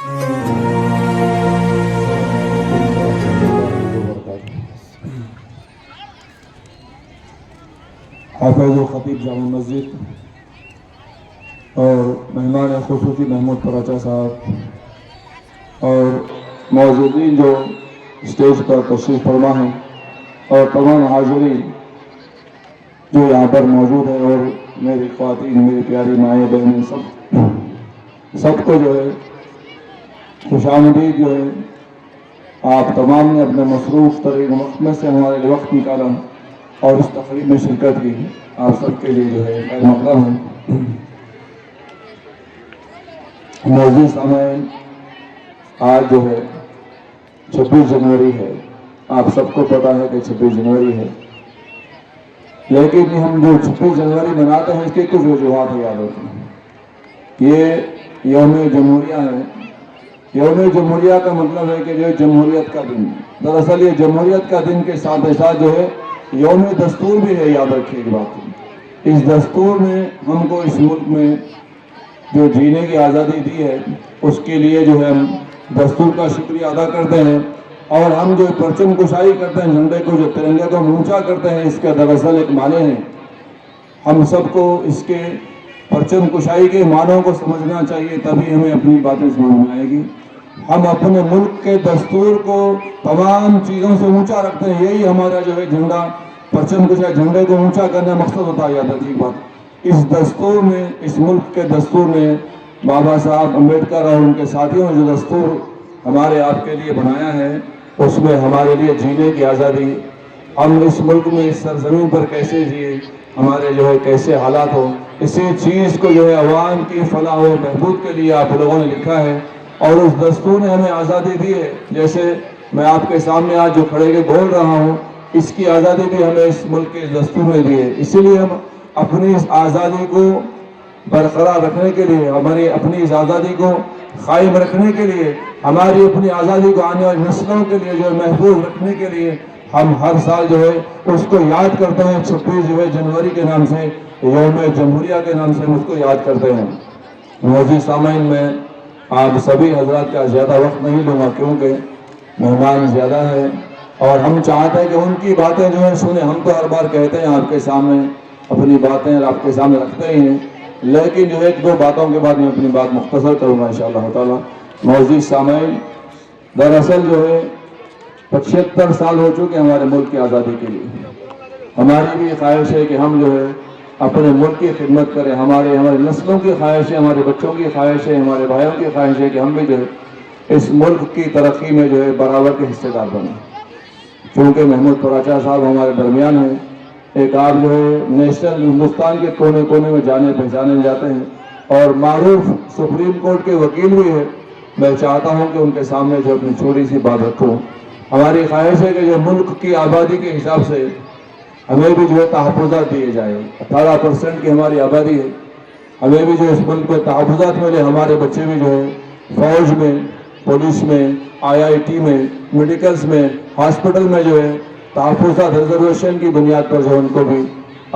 حافظ و خطیب جامع مسجد اور مہمان خصوصی محمود پراچا صاحب اور موجودین جو اسٹیج پر تشریف فرما ہیں اور تمام حاضرین جو یہاں پر موجود ہیں اور میری خواتین، میری پیاری مائیں بہنیں، سب کو جو ہے خوش آمدید جو ہے۔ آپ تمام نے اپنے مصروف ترین وقت میں سے ہمارے لیے وقت نکالا اور اس تقریب میں شرکت کی، آپ سب کے لیے جو ہے خیر مقدم ہے۔ معزز سامعین، آج جو ہے 26 جنوری ہے۔ آپ سب کو پتا ہے کہ 26 جنوری ہے، لیکن ہم جو 26 جنوری مناتے ہیں اس کی کچھ وجوہات یاد ہوتی ہیں۔ یہ یوم جمہوریہ ہے۔ یوم جمہوریہ کا مطلب ہے کہ جو جمہوریت کا دن، دراصل یہ جمہوریت کا دن کے ساتھ ساتھ جو ہے یوم دستور بھی ہے۔ یاد رکھیے ایک بات، اس دستور نے ہم کو اس ملک میں جو جینے کی آزادی دی ہے اس کے لیے جو ہے ہم دستور کا شکریہ ادا کرتے ہیں، اور ہم جو پرچم کشائی کرتے ہیں، جھنڈے کو جو ترنگے کو اونچا کرتے ہیں، اس کا دراصل ایک معنی ہے۔ ہم سب کو اس کے پرچم کشائی کے معنوں کو سمجھنا چاہیے، تبھی ہمیں اپنی باتیں سمجھ میں آئے گی۔ ہم اپنے ملک کے دستور کو تمام چیزوں سے اونچا رکھتے ہیں، یہی ہمارا جو ہے جھنڈا پرچم کشائی، جھنڈے کو اونچا کرنے مقصد ہوتا ہے۔ یاد رکھیے بات، اس دستور میں، اس ملک کے دستور میں بابا صاحب امبیڈکر اور ان کے ساتھیوں نے جو دستور ہمارے آپ کے لیے بنایا ہے، اس میں ہمارے لیے جینے کی آزادی، ہم اس ملک میں اس سرزمین پر کیسے جیے، ہمارے جو ہے کیسے حالات ہو، اسی چیز کو جو ہے عوام کی فلاح و بہبود کے لیے آپ لوگوں نے لکھا ہے، اور اس دستور نے ہمیں آزادی دی ہے۔ جیسے میں آپ کے سامنے آج جو کھڑے کے بول رہا ہوں، اس کی آزادی بھی ہمیں اس ملک کے دستور نے دی ہے۔ اسی لیے ہم اپنی اس آزادی کو برقرار رکھنے کے لیے، ہماری اپنی اس آزادی کو قائم رکھنے کے لیے، ہماری اپنی آزادی کو آنے والی نسلوں کے لیے جو ہے محفوظ رکھنے کے لیے، ہم ہر سال جو ہے اس کو یاد کرتے ہیں۔ 26 جنوری کے نام سے، یوم جمہوریہ کے نام سے ہم اس کو یاد کرتے ہیں۔ معزز سامعین، میں آپ سبھی حضرات کا زیادہ وقت نہیں لوں گا کیونکہ مہمان زیادہ ہے، اور ہم چاہتے ہیں کہ ان کی باتیں جو ہیں سنیں۔ ہم تو ہر بار کہتے ہیں آپ کے سامنے اپنی باتیں آپ کے سامنے رکھتے ہی ہیں، لیکن جو ایک دو باتوں کے بعد میں اپنی بات مختصر کروں گا انشاءاللہ تعالی۔ معزز سامعین، دراصل جو ہے 75 سال ہو چکے ہمارے ملک کی آزادی کے لیے۔ ہماری بھی خواہش ہے کہ ہم جو ہے اپنے ملک کی خدمت کریں، ہماری نسلوں کی خواہش ہے، ہمارے بچوں کی خواہش ہے، ہمارے بھائیوں کی خواہش ہے کہ ہم بھی جو ہے اس ملک کی ترقی میں جو ہے برابر کے حصے دار بنیں۔ چونکہ محمود پراچا صاحب ہمارے درمیان ہیں، ایک آپ جو ہے نیشنل ہندوستان کے کونے کونے میں جانے پہچانے جاتے ہیں، اور معروف سپریم کورٹ کے وکیل بھی ہے۔ میں چاہتا ہوں کہ ان کے سامنے جو اپنی چھوٹی سی بات رکھوں۔ ہماری خواہش ہے کہ جو ملک کی آبادی کے حساب سے ہمیں بھی جو ہے تحفظات دیے جائیں۔ 18% کی ہماری آبادی ہے، ہمیں بھی جو اس ملک کو تحفظات ملے، ہمارے بچے بھی جو ہے فوج میں، پولیس میں، IIT میں، میڈیکلز میں، ہاسپٹل میں جو ہے تحفظات ریزرویشن کی بنیاد پر جو ان کو بھی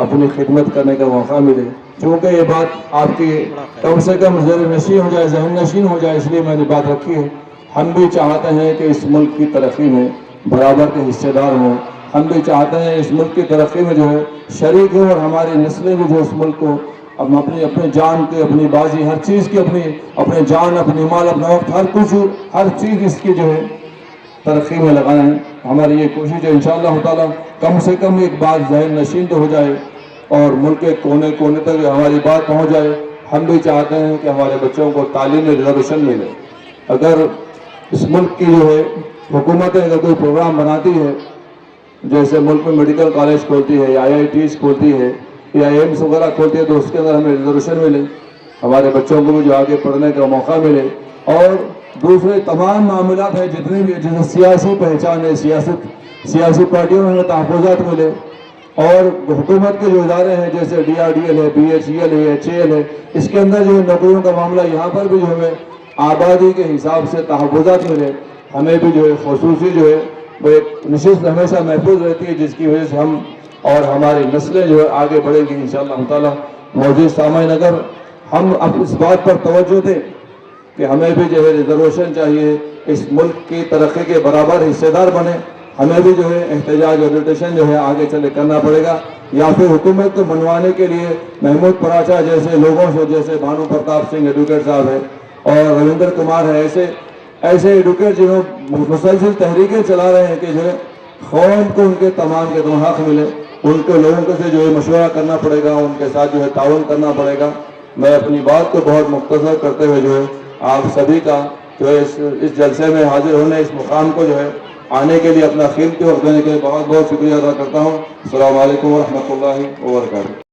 اپنی خدمت کرنے کا موقع ملے۔ چونکہ یہ بات آپ کی کم سے کم ذہن نشین ہو جائے، اس لیے میں نے بات رکھی ہے۔ ہم بھی چاہتے ہیں کہ اس ملک کی ترقی میں برابر کے حصے دار ہوں، ہم بھی چاہتے ہیں اس ملک کی ترقی میں جو ہے شریک ہوں، اور ہماری نسلیں بھی جو اس ملک کو اپنی جان کی، اپنی بازی، ہر چیز کی، اپنے جان، اپنی مال، اپنا وقت، ہر چیز اس کی جو ہے ترقی میں لگائیں۔ ہماری یہ کوشش ہے انشاءاللہ تعالی کم سے کم ایک بات ذہن نشین تو ہو جائے، اور ملک کے کونے کونے تک ہماری بات پہنچ جائے۔ ہم بھی چاہتے ہیں کہ ہمارے بچوں کو تعلیم میں ریزرویشن ملے۔ اگر اس ملک کی جو ہے حکومتیں اگر کوئی پروگرام بناتی ہے، جیسے ملک میں میڈیکل کالج کھولتی ہے، یا IITs کھولتی ہے، یا ایمس وغیرہ کھولتی ہے، تو اس کے اندر ہمیں ریزرویشن ملے، ہمارے بچوں کو بھی جو آگے پڑھنے کا موقع ملے، اور دوسرے تمام معاملات ہیں جتنے بھی، جیسے سیاسی پہچان ہے، سیاسی پارٹیوں میں ہمیں تحفظات ملے، اور حکومت کے جو ادارے ہیں جیسے DRDL ہے، BHEL ہے، HAL ہے، اس کے اندر جو نوکریوں کا معاملہ، یہاں پر بھی جو ہمیں آبادی کے حساب سے تحفظات ملے۔ ہمیں بھی جو ہے خصوصی جو ہے وہ ایک نشست ہمیشہ محفوظ رہتی ہے، جس کی وجہ سے ہم اور ہماری نسلیں جو ہے آگے بڑھیں گی انشاءاللہ تعالی۔ معزز سامعین، اگر ہم اب اس بات پر توجہ دیں کہ ہمیں بھی جو ہے ریزرویشن چاہیے، اس ملک کی ترقی کے برابر حصے دار بنے، ہمیں بھی جو ہے احتجاج اور روٹیشن جو ہے آگے چلے کرنا پڑے گا، یا پھر حکومت کو منوانے کے لیے محمود پراچا جیسے لوگوں سے، جیسے بھانو پرتاپ سنگھ ایڈوکیٹ صاحب ہے اور رویندر کمار ہے، ایسے ایڈوکیٹ جنہوں مسلسل تحریکیں چلا رہے ہیں کہ جو ہے قوم کو ان کے تمام حق ملے، ان کے لوگوں سے جو ہے مشورہ کرنا پڑے گا، ان کے ساتھ جو ہے تعاون کرنا پڑے گا۔ میں اپنی بات کو بہت مختصر کرتے ہوئے جو ہے آپ سبھی کا جو ہے اس جلسے میں حاضر ہونے، اس مقام کو جو ہے آنے کے لیے اپنا قیمتی وقت دینے کے لیے بہت بہت شکریہ ادا کرتا ہوں۔ السلام علیکم ورحمۃ اللہ وبرکاتہ۔